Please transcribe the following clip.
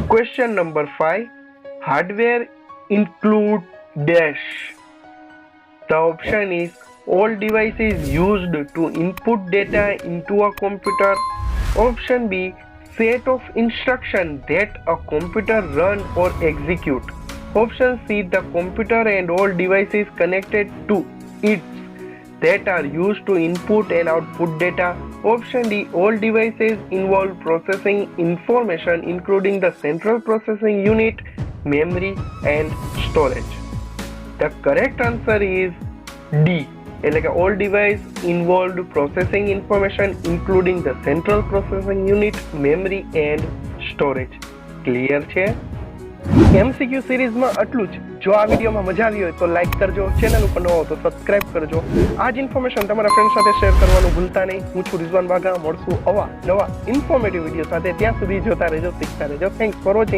Question number 5. Hardware include dash. The option is all devices used to input data into a computer. Option B, set of instructions that a computer run or execute. Option C, the computer and all devices connected to it that are used to input and output data. Option D, all devices involve processing information including the central processing unit, memory and storage. The correct answer is D. એટલે કે all device involved processing information including the central processing unit, memory and storage. Clear છે? MCQ સિરીઝમાં આટલું જ. જો આ વિડીયોમાં મજા આવી હોય તો લાઈક કરજો, ચેનલ ઉપર નવો હો તો સબસ્ક્રાઇબ કરજો. આ જ ઇન્ફોર્મેશન તમારા ફ્રેન્ડ સાથે શેર કરવાનું ભૂલતા નહીં. હું છું રિઝવાન વાઘા. મળશું નવા ઇન્ફોર્મેટિવ વિડીયો સાથે. ત્યાં સુધી જોતા રહેજો, શીખતા રહેજો. Thanks for watching.